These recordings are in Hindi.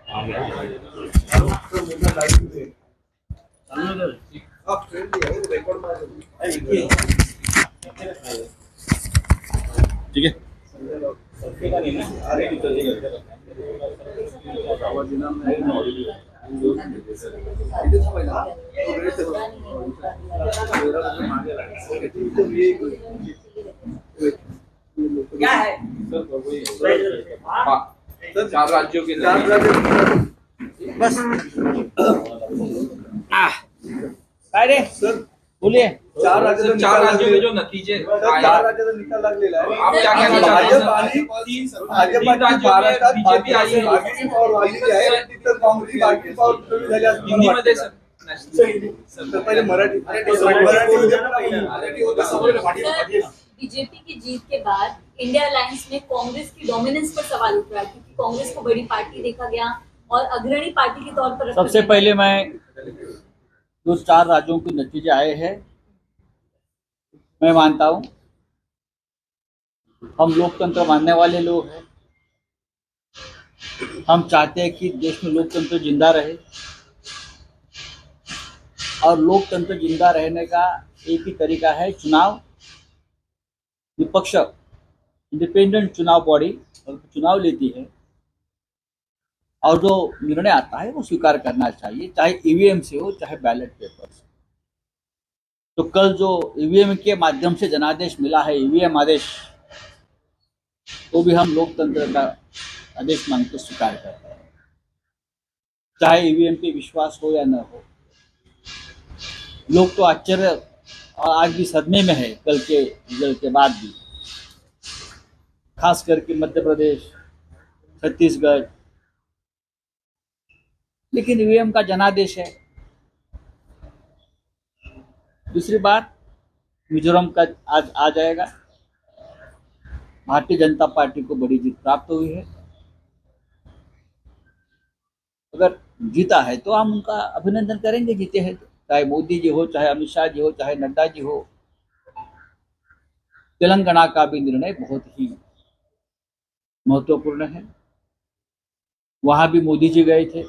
ठीक है। क्या है सर, 4 राज्यों के बस काय रे सर बोलिए। 4 राज्य 4 राज्यों में जो नतीजे आए, 4 राज्याचा निकाल लागलेला आहे। आप क्या कहना चाहते हैं? भाजप आणि महाराष्ट्रात बीजेपी आई है। बाकीची पावर वाढलेली आहे, तिथं काँग्रेसची बाकी पावर कमी झाली असं मला हिंदी वाटतं। मध्ये सर तर पहिले मराठी बीजेपी की जीत के बाद इंडिया अलायंस में कांग्रेस की डोमिनेंस पर सवाल उठ रहा है, क्योंकि कांग्रेस को बड़ी पार्टी देखा गया और अग्रणी पार्टी के तौर पर सबसे पहले मैं जो 4 राज्यों के नतीजे आए हैं, मैं मानता हूं हम लोकतंत्र मानने वाले लोग हैं। हम चाहते हैं कि देश में लोकतंत्र जिंदा रहे, और लोकतंत्र जिंदा रहने का एक ही तरीका है चुनाव। विपक्ष इंडिपेंडेंट चुनाव बॉडी चुनाव लेती है और जो निर्णय आता है वो स्वीकार करना चाहिए, चाहे ईवीएम से हो चाहे बैलेट पेपर से। तो कल जो ईवीएम के माध्यम से जनादेश मिला है, ईवीएम आदेश, तो भी हम लोकतंत्र का आदेश मानकर स्वीकार करते हैं, चाहे ईवीएम पे विश्वास हो या न हो। लोग तो आश्चर्य और आज भी सदमे में है कल के रिजल्ट के बाद भी, खास करके मध्य प्रदेश, छत्तीसगढ़। लेकिन ईवीएम का जनादेश है। दूसरी बात, मिजोरम का आज आ जाएगा। भारतीय जनता पार्टी को बड़ी जीत प्राप्त हुई है। अगर जीता है तो हम उनका अभिनंदन करेंगे, जीते हैं तो, चाहे मोदी जी हो, चाहे अमित शाह जी हो, चाहे नड्डा जी हो। तेलंगाना का भी निर्णय बहुत ही महत्वपूर्ण है। वहां भी मोदी जी गए थे,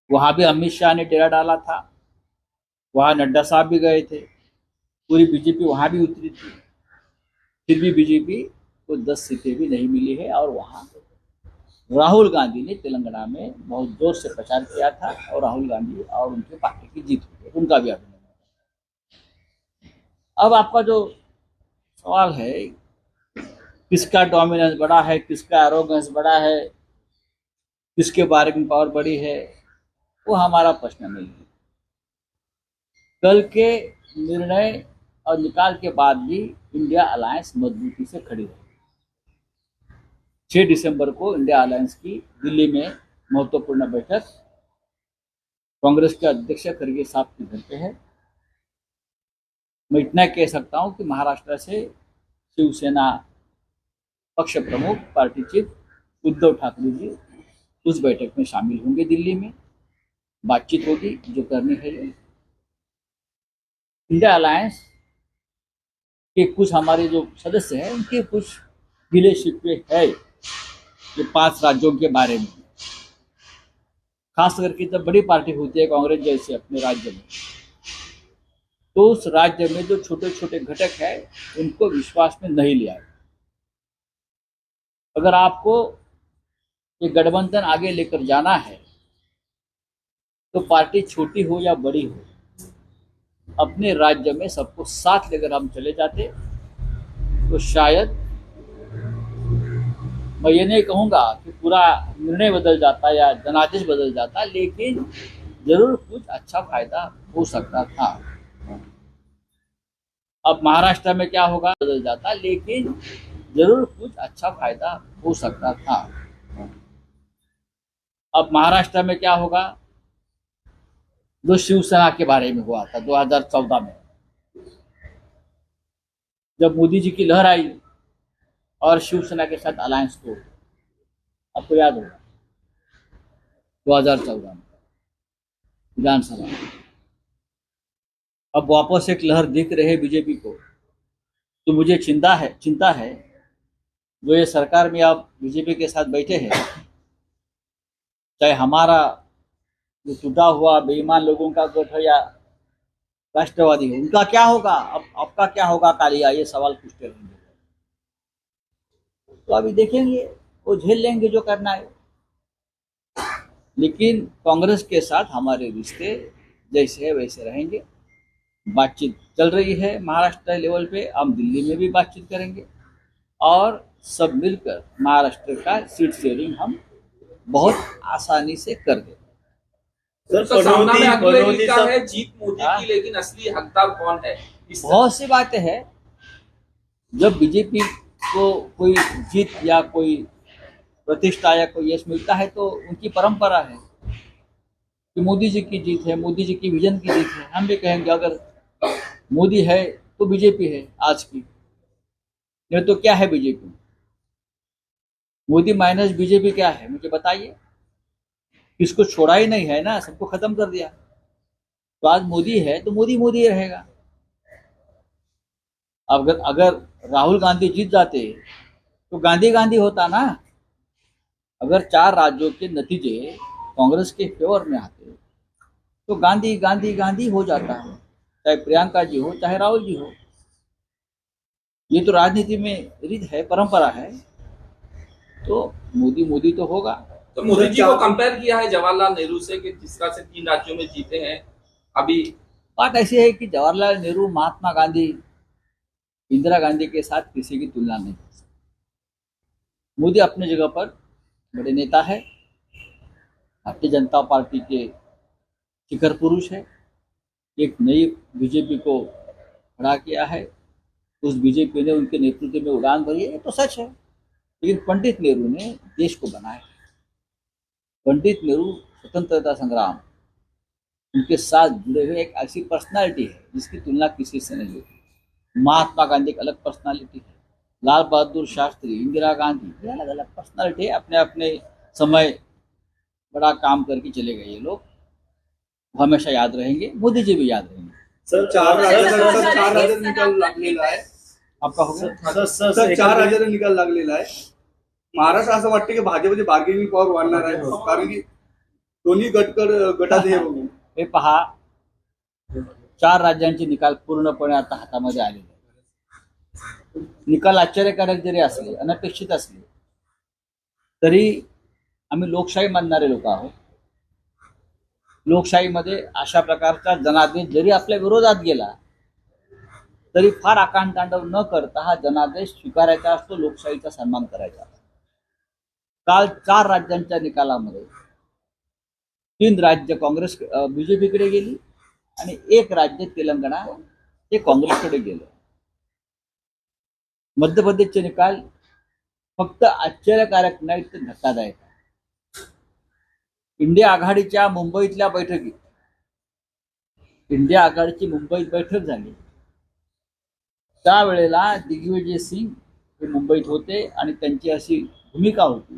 वहां भी अमित शाह ने डेरा डाला था, वहां नड्डा साहब भी गए थे, पूरी बीजेपी वहां भी उतरी थी। फिर भी बीजेपी को 10 सीटें भी नहीं मिली है, और वहां राहुल गांधी ने तेलंगाना में बहुत जोर से प्रचार किया था, और राहुल गांधी और उनकी पार्टी की जीत हुई, उनका भी अभिनंदन। अब आपका जो सवाल है किसका डोमिनेंस बड़ा है, किसका एरोगेंस बड़ा है, किसके बार्गेनिंग पावर बड़ी है, वो हमारा प्रश्न नहीं है। कल के निर्णय और निकाल के बाद भी इंडिया अलायंस मजबूती से खड़ी रही। 6 दिसंबर को इंडिया अलायंस की दिल्ली में महत्वपूर्ण बैठक कांग्रेस के अध्यक्ष खड़गे साहब के घर पे है। मैं इतना कह सकता हूं कि महाराष्ट्र से शिवसेना पक्ष प्रमुख, पार्टी चीफ उद्धव ठाकरे जी उस बैठक में शामिल होंगे। दिल्ली में बातचीत होगी जो करनी है। इंडिया अलायंस के कुछ हमारे जो सदस्य हैं उनके कुछ गिले शिकवे है ये 5 राज्यों के बारे में, खास करके जब बड़ी पार्टी होती है कांग्रेस जैसे अपने राज्य में, तो उस राज्य में जो छोटे छोटे घटक है उनको विश्वास में नहीं लिया। अगर आपको ये गठबंधन आगे लेकर जाना है तो पार्टी छोटी हो या बड़ी हो, अपने राज्य में सबको साथ लेकर हम चले जाते तो शायद, मैं ये नहीं कहूँगा कि पूरा निर्णय बदल जाता या जनादेश बदल जाता, लेकिन जरूर कुछ अच्छा फायदा हो सकता था। अब महाराष्ट्र में क्या होगा, बदल जाता, लेकिन जरूर कुछ अच्छा फायदा हो सकता था। अब महाराष्ट्र में क्या होगा, जो शिवसेना के बारे में हुआ था 2014 में, जब मोदी जी की लहर आई और शिवसेना के साथ अलायंस तोड़, आपको याद होगा 2014 में विधानसभा में। अब वापस एक लहर दिख रही है बीजेपी को, तो मुझे चिंता है जो ये सरकार में आप बीजेपी के साथ बैठे हैं, चाहे हमारा जो टूटा हुआ बेईमान लोगों का गठ है या राष्ट्रवादी है, उनका क्या होगा, अब आपका क्या होगा कालिया, ये सवाल पूछते रहेंगे। तो अभी देखेंगे, वो झेल लेंगे जो करना है। लेकिन कांग्रेस के साथ हमारे रिश्ते जैसे है वैसे रहेंगे। बातचीत चल रही है महाराष्ट्र लेवल पे, हम दिल्ली में भी बातचीत करेंगे और सब मिलकर महाराष्ट्र का सीट शेयरिंग हम बहुत आसानी से कर देंगे। तो सामना में अगले पनौती लिखा सब- है जीत मोदी हाँ। की, लेकिन असली हकदार कौन है? बहुत सी बातें हैं। जब बीजेपी को कोई जीत या कोई प्रतिष्ठा या कोई यश मिलता है तो उनकी परंपरा है कि मोदी जी की जीत है, मोदी जी की विजन की जीत है। हम भी कहेंगे अगर मोदी है तो बीजेपी है आज की, नहीं तो क्या है बीजेपी? मोदी माइनस बीजेपी क्या है, मुझे बताइए। किसको छोड़ा ही नहीं है ना, सबको खत्म कर दिया। तो आज मोदी है तो मोदी मोदी ही रहेगा। अगर अगर राहुल गांधी जीत जाते तो गांधी गांधी होता ना। अगर 4 राज्यों के नतीजे कांग्रेस के फेवर में आते तो गांधी गांधी गांधी हो जाता है, चाहे प्रियंका जी हो चाहे राहुल जी हो। ये तो राजनीति में रीत है, परंपरा है। तो मोदी मोदी तो होगा। तो मोदी जी को कंपेयर किया है जवाहरलाल नेहरू से कि जिस तरह से 3 राज्यों में जीते हैं। अभी बात ऐसी है कि जवाहरलाल नेहरू, महात्मा गांधी, इंदिरा गांधी के साथ किसी की तुलना नहीं कर सकती। मोदी अपने जगह पर बड़े नेता है, भारतीय जनता पार्टी के शिखर पुरुष है। एक नई बीजेपी को खड़ा किया है, उस बीजेपी ने उनके नेतृत्व में उड़ान भरी है, ये तो सच है। लेकिन पंडित नेहरू ने देश को बनाया। पंडित नेहरू स्वतंत्रता संग्राम, उनके साथ जुड़े हुए एक ऐसी पर्सनालिटी है जिसकी तुलना किसी से नहीं होती। महात्मा गांधी एक अलग पर्सनालिटी है, लाल बहादुर शास्त्री, इंदिरा गांधी, ये अलग अलग पर्सनालिटी है। अपने अपने समय बड़ा काम करके चले गए ये लोग, वो हमेशा याद रहेंगे। मोदी जी भी याद रहेंगे। सर चार राज्याचा सर, 4 राज्याचा निकाल लागलेला आहे. आपका हो गया? सर 4 राज्याचा निकाल लागलेला आहे. महाराष्ट्र असं वाटतं की भाजपची बार्गेनिंग पॉवर वाढणार आहे, कारण की दोन्ही गटात हे बघून हे पहा, 4 राज्यांचे निकाल पूर्णपणे आता हातामध्ये आलेले आहेत. निकाल आश्चर्यकारक जरी असले, अनपेक्षित असले, तरी आम्ही लोकशाही मानणारे लोक आहोत. लोकशाहीमध्ये अशा प्रकारचा जनादेश जरी आपल्या विरोधात गेला तरी फार आकांडतांडव न करता हा जनादेश स्वीकारायचा असतो, लोकशाहीचा सन्मान करायचा असतो. काल 4 राज्यांच्या निकालामध्ये 3 राज्य काँग्रेस बीजेपीकडे गेली आणि 1 राज्य तेलंगणा हे काँग्रेसकडे गेलं. मध्य प्रदेशचे निकाल फक्त आश्चर्यकारक नाहीत, ते धक्कादायक. इंडिया आघाडीच्या मुंबईतल्या बैठकीत, इंडिया आघाडीची मुंबईत बैठक झाली त्यावेळेला दिग्विजय सिंग हे मुंबईत होते आणि त्यांची अशी भूमिका होती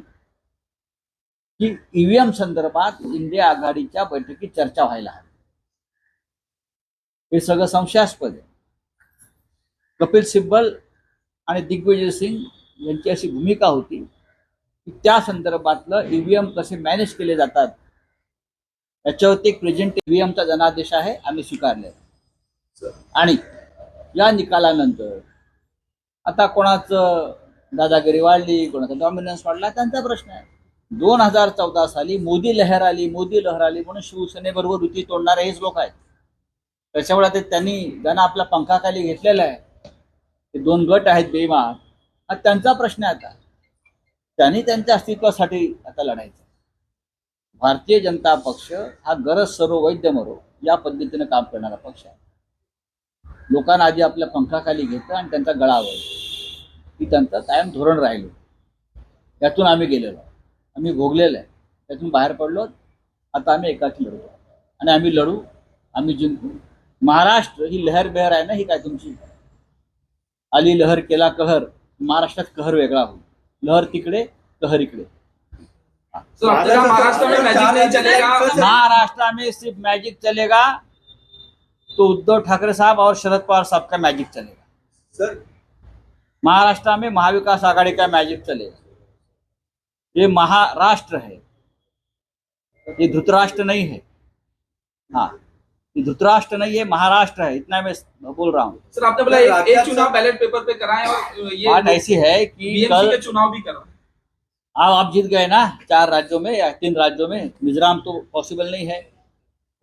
की ईव्हीएम संदर्भात इंडिया आघाडीच्या बैठकीत चर्चा व्हायला हवी. हे सगळं संशयास्पद आहे. कपिल सिब्बल आणि दिग्विजय सिंग यांची अशी भूमिका होती की त्या संदर्भातलं ईव्हीएम कसे मॅनेज केले जातात याच्यावरती एक प्रेझेंट ईव्हीएमचा जनादेश आहे, आम्ही स्वीकारले. आणि या निकालानंतर आता कोणाचं दादागिरी वाढली, कोणाचा डॉमिनन्स वाढला, त्यांचा प्रश्न आहे. 2014 साली मोदी लहर आली, मोदी लहर आली म्हणून शिवसेनेबरोबर युती तोडणारे हेच लोक आहेत. त्याच्यामुळे ते त्यांना आपल्या पंखाखाली घेतलेलं आहे. ते 2 गट आहेत बेईमान, हा त्यांचा प्रश्न आहे. आता त्यांनी त्यांच्या अस्तित्वासाठी आता लढायचं. भारतीय जनता पक्ष हा गरज सर्व वैद्य मरो या पद्धतीने काम करणारा पक्ष आहे. लोकांना आधी आपल्या पंखाखाली घेतं आणि त्यांचा गळा आवडतो, ही त्यांचं कायम धोरण राहिलं. यातून आम्ही गेलेलो, आम्ही भोगलेलं आहे, त्यातून बाहेर पडलो. आता आम्ही एकाकी लढतो आणि आम्ही लढू, आम्ही जिंकू. महाराष्ट्र ही लहर बेहर आहे ना, ही काय तुमची आली लहर केला कहर, महाराष्ट्रात कहर वेगळा होईल. लहर तिकडे, कहर इकडे. तो आपल्याला महाराष्ट्र में मैजिक नहीं चलेगा. महाराष्ट्र में सिर्फ मैजिक चलेगा तो उद्धव ठाकरे साहब और शरद पवार साहब का मैजिक चलेगा. सर महाराष्ट्र में महाविकास आघाड़ी का मैजिक चलेगा. ये महाराष्ट्र है, ये धृतराष्ट्र नहीं है। हाँ, ये धृतराष्ट्र नहीं है, महाराष्ट्र है, इतना मैं बोल रहा हूँ। सर आपने बोला एक चुनाव बैलेट पेपर पे कराएं और ये बात ऐसी है कि बीएमसी कल के चुनाव भी कराएं। आप जीत गए ना 4 राज्यों में या 3 राज्यों में। मिजोरम तो पॉसिबल नहीं है,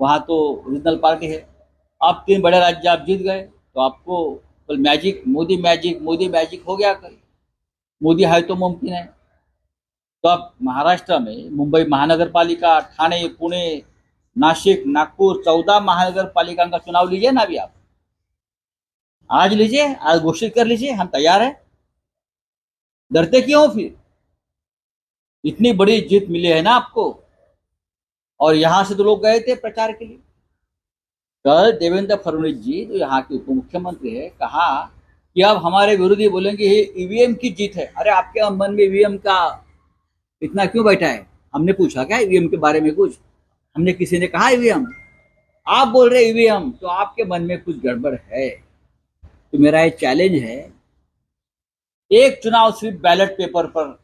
वहाँ तो रीजनल पार्टी है। आप 3 बड़े राज्य आप जीत गए तो आपको कल मैजिक, मोदी मैजिक हो गया। कल मोदी है तो मुमकिन है। तो आप महाराष्ट्र में मुंबई महानगर पालिका, ठाणे, पुणे, नासिक, नागपुर 14 महानगर पालिका का चुनाव लीजिए ना। अभी आप आज लीजिए, आज घोषित कर लीजिए, हम तैयार हैं। डरते क्यों फिर? इतनी बड़ी जीत मिली है ना आपको। और यहां से तो लोग गए थे प्रचार के लिए। कल देवेंद्र फडणवीस जी जो यहाँ के उप मुख्यमंत्री है, कहा कि अब हमारे विरोधी बोलेंगे ये ईवीएम की जीत है। अरे आपके मन में ईवीएम का इतना क्यों बैठा है? हमने पूछा क्या ईवीएम के बारे में कुछ? हमने किसी ने कहा ईवीएम? आप बोल रहे ईवीएम, तो आपके मन में कुछ गड़बड़ है। तो मेरा ये चैलेंज है, एक चुनाव सिर्फ बैलेट पेपर पर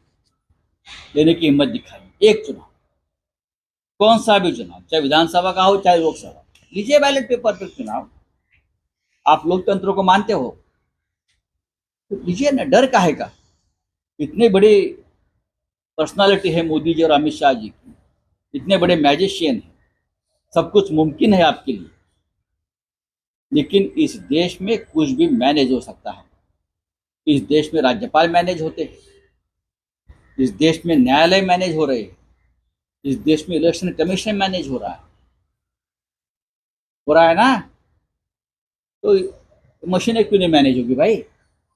लेने की हिम्मत दिखाई। एक चुनाव, कौन सा भी चुनाव, चाहे विधानसभा का हो चाहे लोकसभा, लीजिए बैलेट पेपर पर चुनाव। आप लोकतंत्र को मानते हो तो लीजिए ना, डर काहे का? इतनी बड़ी पर्सनालिटी है मोदी जी और अमित शाह जी की, इतने बड़े मैजिशियन हैं, सब कुछ मुमकिन है आपके लिए। लेकिन इस देश में कुछ भी मैनेज हो सकता है। इस देश में राज्यपाल मैनेज होते हैं, इस देश में न्यायालय मैनेज हो रहे हैं, इस देश में इलेक्शन कमीशन मैनेज हो रहा है ना। तो मशीनें क्यों नहीं मैनेज होगी भाई?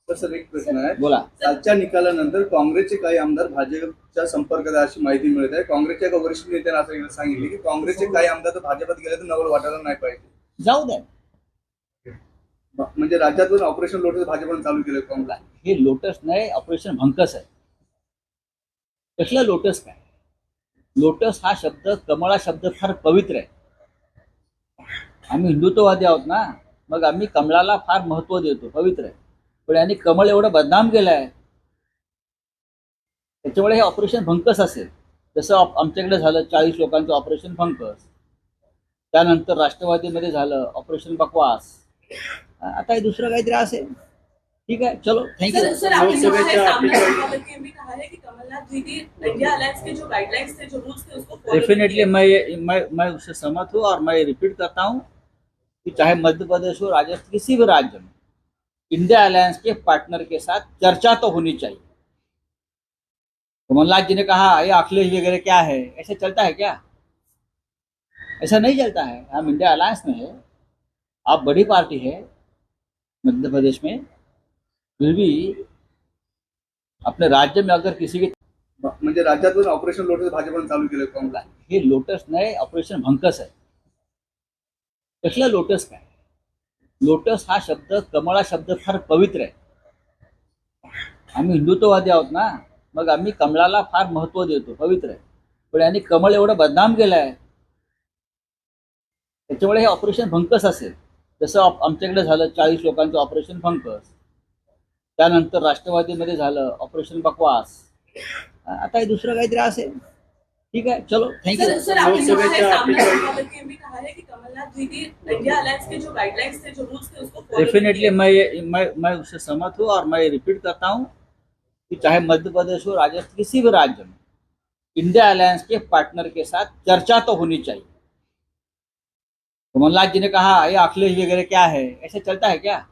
तर सर एक प्रश्न आहे, बोला। कालच्या निकालानंतर काँग्रेसचे काही आमदार भाजपच्या संपर्कात आहे अशी माहिती मिळत आहे। काँग्रेसच्या एका वरिष्ठ नेत्याने असं सांगितले की काँग्रेसचे काही आमदार तर भाजपात गेले तर नवल वाटायला नाही पाहिजे। जाऊ द्या। म्हणजे राज्यातून ऑपरेशन लोटस भाजपने चालू केलं काँग्रेस। हे लोटस नाही, ऑपरेशन भंकस आहे। कसलं लोटस काय? लोटस हा शब्द, कमळा शब्द फार पवित्र आहे। आम्ही हिंदुत्ववादी आहोत ना, मग आम्ही कमळाला फार महत्व देतो, पवित्र आहे। पण यांनी कमळ एवढं बदनाम केलंय, त्याच्यामुळे हे ऑपरेशन भंकस असेल। जसं आमच्याकडे झालं 40 लोकांचं ऑपरेशन भंकस, त्यानंतर राष्ट्रवादीमध्ये झालं ऑपरेशन बकवास, आता हे दुसरं काहीतरी असेल। ठीक है, चलो थैंक यू। सर आपने कहा है, सामने वाले भी कहा है कि कमलनाथ दीदी इंडिया अलायंस के जो गाइडलाइंस थे, जो रूल्स थे, उसको फॉलो डेफिनेटली मैं उससे सहमत हूँ। और मैं रिपीट करता हूँ कि चाहे मध्य प्रदेश हो, राजस्थान, किसी भी राज्य में इंडिया अलायंस के पार्टनर के साथ चर्चा तो होनी चाहिए। कमलनाथ जी ने कहा ये अखिलेश वगैरह क्या है, ऐसे चलता है क्या? ऐसा नहीं चलता है। हम इंडिया अलायंस में है, आप बड़ी पार्टी है मध्य प्रदेश में, फिर भी अपने राज्य में अगर किसी की, म्हणजे राज्यातून ऑपरेशन लोटस भाजपने चालू केलं काँग्रेस। हे लोटस नाही, ऑपरेशन भंकस आहे। कसलं लोटस काय? लोटस हा शब्द, कमळा शब्द फार पवित्र आहे। आम्ही हिंदुत्ववादी आहोत ना, मग आम्ही कमळाला फार महत्व देतो, पवित्र आहे। पण यांनी कमळ एवढं बदनाम केलंय, त्याच्यामुळे हे ऑपरेशन भंकस असेल। जसं आमच्याकडे झालं 40 लोकांचं ऑपरेशन भंकस, त्यानंतर राष्ट्रवादीमध्ये झालं ऑपरेशन बकवास, आता हे दुसरं काहीतरी असेल। ठीक है, चलो थैंक यू। सर आपने कहा है, सामने वाले भी कहा है कि कमलनाथ दीदी इंडिया अलायंस के जो गाइडलाइंस थे, जो रूल्स थे, उसको फॉलो डेफिनेटली मैं उससे सहमत हूँ। और मैं रिपीट करता हूँ कि चाहे मध्य प्रदेश हो, राजस्थान, किसी भी राज्य में इंडिया अलायंस के पार्टनर के साथ चर्चा तो होनी चाहिए। कमलनाथ जी ने कहा ये अखिलेश वगैरह क्या है, ऐसे चलता है क्या?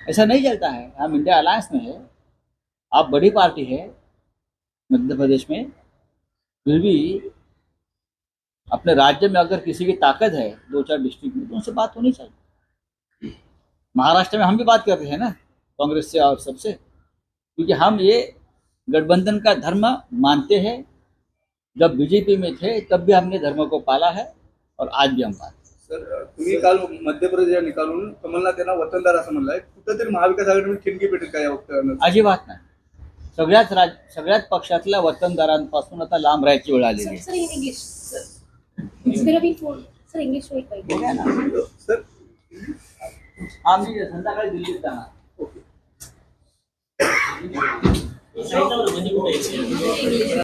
ऐसा नहीं चलता है। हम इंडिया अलायंस में है, आप बड़ी पार्टी है मध्य प्रदेश में, फिर भी अपने राज्य में अगर किसी की ताकत है 2-4 डिस्ट्रिक्ट में, तो उनसे बात होनी चाहिए। महाराष्ट्र में हम भी बात कर रहे हैं ना कांग्रेस से और सबसे, क्योंकि हम ये गठबंधन का धर्म मानते हैं। जब बीजेपी में थे तब भी हमने धर्म को पाला है और आज भी हम पालते। सर तुम्ही काल मध्य प्रदेश निकालून कमलनाथ यांना वतनदार असं म्हणलाय, कुठेतरी महाविकास आघाडीमध्ये ठिणगी पेटेल का या वक्तव्यानं? अजिबात नाही। सगळ्याच पक्षातल्या वतनदारांपासून आता लांब राहायची वेळ आलेली आहे। Sir in English it's gonna be for sir English में एक बघा ना, सर आम्ही संध्याकाळी दिल्लीत जाणार। इंग्लिश